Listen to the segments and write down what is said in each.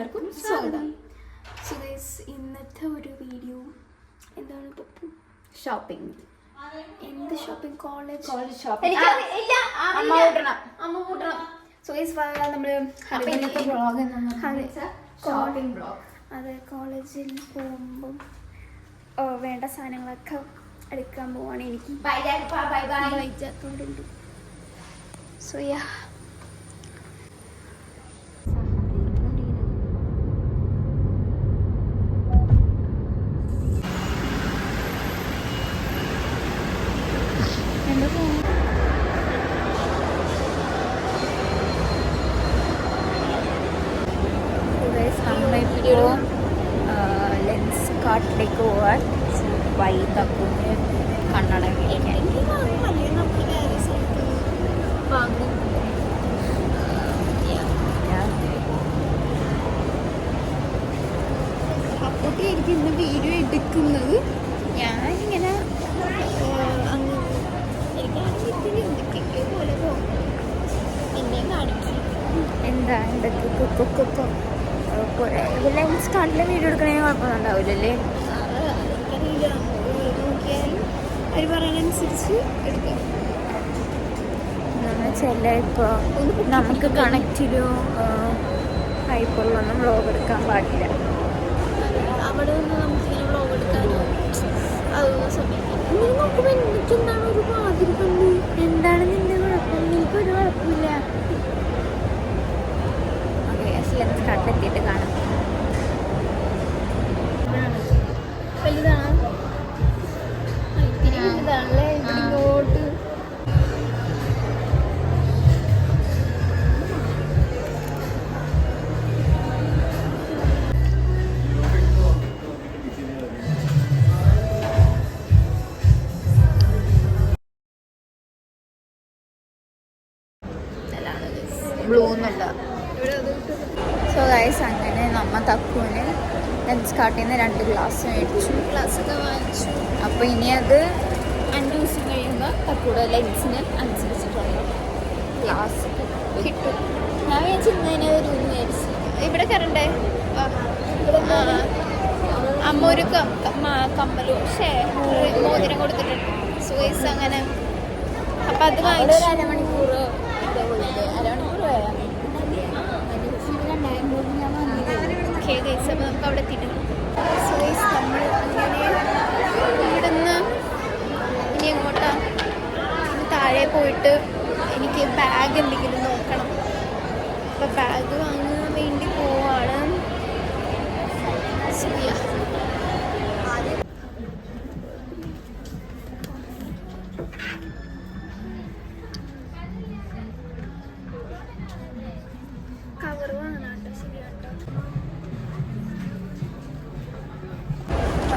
എല്ലാവർക്കും സ്വാഗതം. So guys, ഇന്നത്തെ ഒരു വീഡിയോ എന്താണ്? പപ്പു ഷോപ്പിംഗ്. എന്ത് ഷോപ്പിംഗ്? College shopping. അമ്മ കൂട്ടണം. സോ ഗൈസ്, നമ്മള് ഷോപ്പിംഗ് ബ്ലോഗ്. അതെ, കോളേജിൽ പോകുമ്പം വേണ്ട സാധനങ്ങളൊക്കെ എടുക്കാൻ പോവാണ്. എനിക്ക് വൈജാത്തോണ്ടുണ്ട്. സോ യാ, ലെൻസ് കാർട്ടിലേക്ക് പോവാൻ വൈ തപ്പുന്ന കണ്ണട മേടിക്കാൻ. അപ്പോഴത്തെ എനിക്ക് ഇന്ന് വീഡിയോ എടുക്കുന്നത് ഞാനിങ്ങനെ എനിക്കാണെങ്കിൽ പോലെ തോന്നും. എന്നെയും കാണിക്കും എന്താ എന്തൊക്കെ ലെൻസ് കാർട്ടിലെ വീഡിയോ എടുക്കണേ കുഴപ്പമൊന്നും ഉണ്ടാവില്ലല്ലേ? എനിക്കറിയില്ല, നോക്കിയാൽ അവർ പറയുന്നതനുസരിച്ച് എടുക്കാം. എന്ന് വെച്ചാൽ ഇപ്പോൾ നമുക്ക് കണക്റ്റിലോ ഹൈപ്പറിലൊന്നും വ്ളോഗ് എടുക്കാൻ പാടില്ല. അവിടെ നിന്ന് നമുക്കിങ്ങനെ വ്ളോഗ് എടുക്കാനോ അതൊന്നും സമയത്ത് നോക്കുമ്പോൾ എനിക്കെന്താണ് ഒരു മാതിരി കണ്ട്. എന്താണ് നിന്റെ കുഴപ്പം? എനിക്കൊരു കുഴപ്പമില്ല. ലെൻസ് കട്ടെത്തിയിട്ട് കാണാം. വലുതാണ്, ഇത്തിരി വലുതാണല്ലേ ഇങ്ങോട്ട്. ബ്ലൂ ഒന്നുമല്ല. സോ ഗൈസ്, അങ്ങനെ നമ്മ തക്കുവിന് ലെൻസ് കാർട്ടിൽ നിന്ന് 2 ഗ്ലാസ് മേടിച്ചു. ഗ്ലാസ്സൊക്കെ വാങ്ങിച്ചു. അപ്പോൾ ഇനി അത് 5 ദിവസം കഴിയുമ്പോൾ തക്കൂടെ ലെൻസിന് അനുസരിച്ചിട്ടുള്ള ഗ്ലാസ് കിട്ടും. ഞാൻ വിചാരിച്ചിരുന്നതിന് ഒരു മേടിച്ചു. ഇവിടെ കയറണ്ടേ? അമ്മ ഒരു കമ്മലും മോതിരം കൊടുത്തിട്ടുണ്ട്. സോ ഗൈസ്, അങ്ങനെ അപ്പം അത് വാങ്ങിച്ചു. അരമണിക്കൂർ വരാൻ ഓക്കെ ഗൈസ്. അപ്പോൾ നമുക്ക് അവിടെ എത്തിയിട്ടുണ്ട്. സോ ഗൈസ്, നമ്മൾ അങ്ങനെ ഇവിടുന്ന് ഇനി എങ്ങോട്ടാണ്? താഴെ പോയിട്ട് എനിക്ക് ബാഗ് എന്തെങ്കിലും നോക്കണം. അപ്പോൾ ബാഗ് വാങ്ങാൻ വേണ്ടി പോവാണ്. കവർ വാങ്ങാട്ടോ, ശരിയാട്ടോ.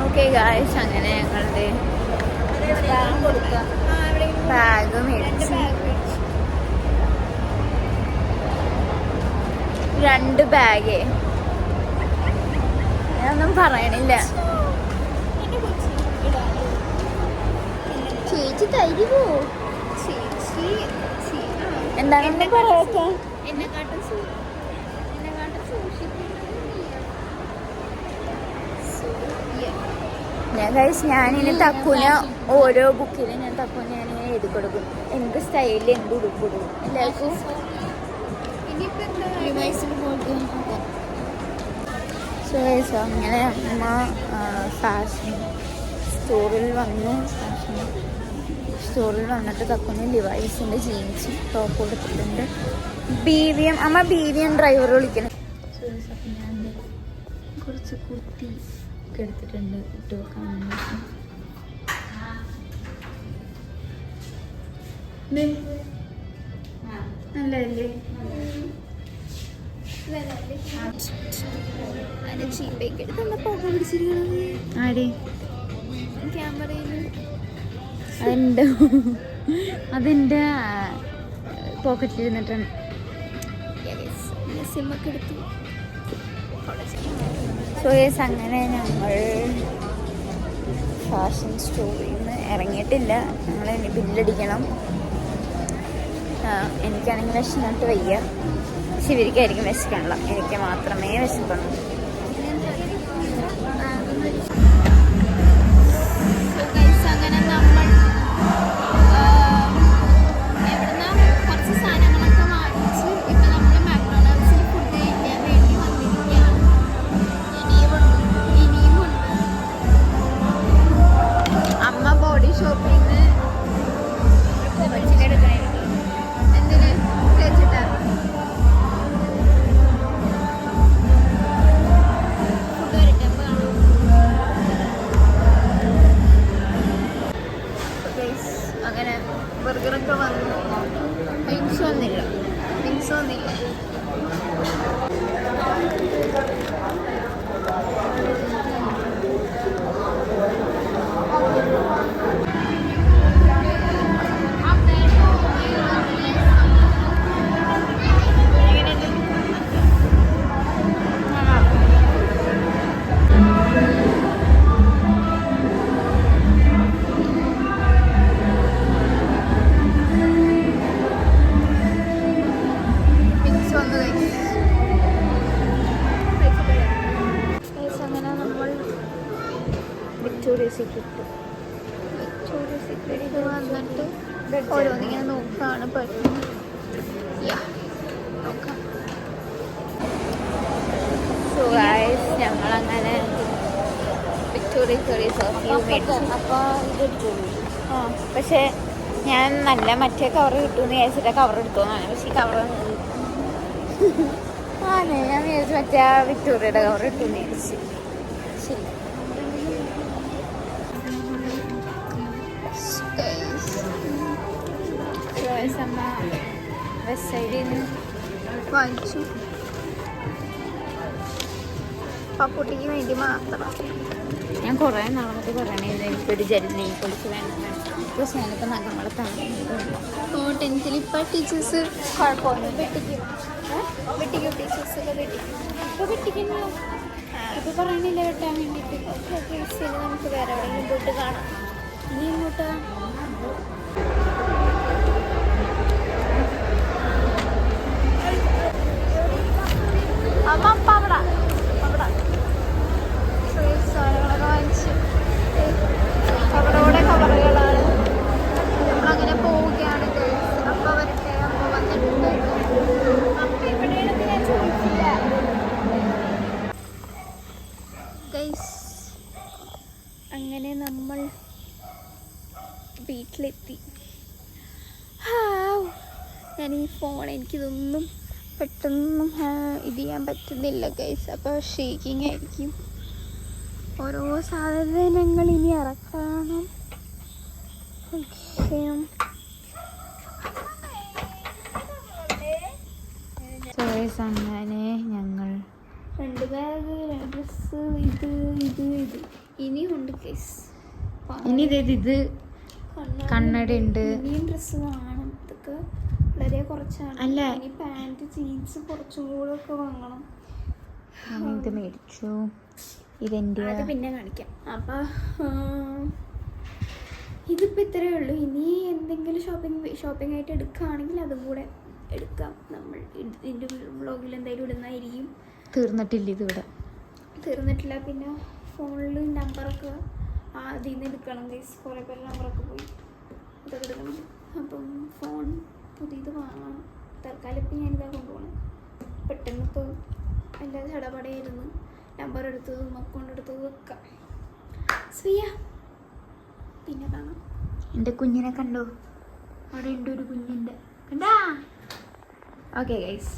ഓക്കെ ഗായ്സ്, അങ്ങനെ ഞങ്ങളുടെ ബാഗ് മേടിച്ചു. 2 ബാഗ്. ഞാനൊന്നും പറയണില്ല. ചേച്ചി തരുമോ? ചേച്ചി എന്താണ് പറയാത്ത? എന്നെക്കാട്ടും ഞാനിനി തക്കുവിന് ഓരോ ബുക്കിൽ ഞാൻ തക്കുവിന് ഞാനിങ്ങനെ എഴുതി കൊടുക്കും. എന്ത് സ്റ്റൈലിൽ എന്ത് ഉടുപ്പിടും എല്ലാവർക്കും. സോ അങ്ങനെ അമ്മ ഫാഷൻ സ്റ്റോറിൽ വന്നിട്ട് തക്കുവിന് ലിവൈസിൻ്റെ ജീൻസും ടോപ്പ് കൊടുത്തിട്ടുണ്ട്. BVM അമ്മ BVM ഡ്രൈവർ വിളിക്കണം. ഞാൻ കുറച്ച് കുർത്തി ഒക്കെ എടുത്തിട്ടുണ്ട് ഇട്ട് വെക്കാൻ നല്ലതല്ലേ? അതിൻ്റെ ചീപ്പേക്ക് എടുത്ത് പുക പിടിച്ചിരിക്കണത് ആര്? ക്യാമറയിൽ അതെൻ്റെ പോക്കറ്റിൽ ഇരുന്നിട്ടാണ്. സിമ്മൊക്കെ എടുത്തു. സോ യെസ്, അങ്ങനെ ഞങ്ങൾ ഫാഷൻ സ്റ്റോറിൽ നിന്ന് ഇറങ്ങിയിട്ടില്ല. ഞങ്ങൾ ഇനി ബില്ലടിക്കണം. എനിക്കാണെങ്കിൽ വിശന്നിട്ട് വയ്യ. പക്ഷെ ഇവർക്കായിരിക്കും വിശക്കണില്ല, എനിക്ക് മാത്രമേ വിശക്കുള്ളൂ. അങ്ങനെ നമ്മൾ എവിടുന്ന് കുറച്ച് സാധനങ്ങളൊക്കെ വാങ്ങിച്ച് ഇപ്പം നമ്മൾ മാക്ഡൊണാൾഡ്സിൽ ഫുഡ് കഴിക്കാൻ വേണ്ടി വന്നിരിക്കുകയാണ്. ഇനിയുമുണ്ട്. അമ്മ ബോഡി ഷോപ്പിന്ന് എന്തിന് തേച്ചിട്ടാ ഫുഡ് വരട്ടെ അങ്ങനെ ബർഗറൊക്കെ വന്നു. വിങ്സ് വന്നില്ല. അങ്ങനെ നമ്മൾ വിക്ടോറിയസ് സീക്രട്ട് വന്നിട്ട് ഓരോന്നിങ്ങനെ നോക്കുകയാണ് പറ്റുന്നത്. നോക്കാം. സോ ഗൈസ് ഞങ്ങളങ്ങനെ വിക്ടോറിയസ് പക്ഷേ ഞാൻ നല്ല മറ്റേ കവർ കിട്ടുമെന്ന് വിചാരിച്ചിട്ട് കവർ എടുത്തോന്നാണ്. പക്ഷേ കവർ ഞാൻ വിചാരിച്ചു മറ്റേ ആ വിക്ടോറിയയുടെ കവർ കിട്ടുമെന്ന് വിചാരിച്ചു. ശരി. അമ്മ വെസ്റ്റ് സൈഡിൽ നിന്ന് വാങ്ങിച്ചു. പപ്പുട്ടിക്ക് വേണ്ടി മാത്രം. ഞാൻ കുറേ നാളത്തെ പറയണേ എനിക്കൊരു ജെൽ പൊളിച്ച് വേണം. പക്ഷെ ഞാനിപ്പോൾ നഗങ്ങളത്താണ്. അപ്പോൾ 10th ഇപ്പോൾ ടീച്ചേഴ്സ് കുഴപ്പമൊന്നും വെട്ടിക്കും ടീച്ചേഴ്സൊക്കെ ഇപ്പോൾ വെട്ടിക്കുന്നു. ഇപ്പോൾ പറയണില്ല വെട്ടാൻ വേണ്ടിയിട്ട്. നമുക്ക് വേറെ എവിടെയെങ്കിലും പോയിട്ട് കാണാം. ഇനി ഇങ്ങോട്ട് സാധനങ്ങളൊക്കെ വാങ്ങിച്ച് കവറോടെ കവറുകളാണ്. നമ്മളങ്ങനെ പോവുകയാണ്. അപ്പ വരട്ടെ. അമ്മ വന്നിട്ടുണ്ട്. അപ്പ എവിടെയാണെന്ന് ഞാൻ ചോദിച്ചില്ല. ഗൈസ് അങ്ങനെ നമ്മൾ വീട്ടിലെത്തി. ഞാൻ ഈ ഫോൺ എനിക്കിതൊന്നും പെട്ടെന്നൊന്നും ഇത് ചെയ്യാൻ പറ്റുന്നില്ല ഗൈസ്. അപ്പോൾ ഷേക്കിങ് ആയിരിക്കും. ഓരോ സാധനങ്ങൾ ഇനി ഇറക്കണം. അങ്ങനെ ഞങ്ങൾ 2 ബാഗ് 2 ഡ്രസ്സ് ഇത് ഇനിയുണ്ട് ഗൈസ്. ഇനി ഇത് കണ്ണട ഉണ്ട്. ഇനിയും ഡ്രസ്സ് വാങ്ങണം. ഇതൊക്കെ വളരെ കുറച്ചാണ്. അല്ല ഇനി പാൻറ് ജീൻസ് കുറച്ചും കൂടെ ഒക്കെ വാങ്ങണം. ഇത് മേടിച്ചു. ഇതെൻ്റെ അത് പിന്നെ കാണിക്കാം. അപ്പം ഇതിപ്പോൾ ഇത്രയേ ഉള്ളൂ. ഇനി എന്തെങ്കിലും ഷോപ്പിംഗ് ആയിട്ട് എടുക്കുകയാണെങ്കിൽ അതും കൂടെ എടുക്കാം. നമ്മൾ ഇതിൻ്റെ വ്ളോഗിൽ എന്തായാലും ഇടുന്നതായിരിക്കും. തീർന്നിട്ടില്ല. ഇതിവിടെ തീർന്നിട്ടില്ല. പിന്നെ ഫോണിൽ നമ്പറൊക്കെ അതിൽ നിന്ന് എടുക്കണം ഗൈസ്. കുറേ പേര് നമ്പറൊക്കെ പോയി ഇതൊക്കെ എടുക്കണം. അപ്പം ഫോൺ പുതിയത് വാങ്ങണം. തൽക്കാലം ഇപ്പം ഞാനിതാ കൊണ്ടുപോകണം. പെട്ടെന്ന് ഇപ്പോൾ എല്ലാ ചടപടയായിരുന്നു. നമ്പർ എടുത്തതും അക്കൗണ്ട് എടുത്തതും ഒക്കെ. പിന്നെ കാണാം. എൻ്റെ കുഞ്ഞിനെ കണ്ടോ? അവിടെ ഉണ്ട് ഒരു കുഞ്ഞിൻ്റെ. കണ്ടാ? Okay guys.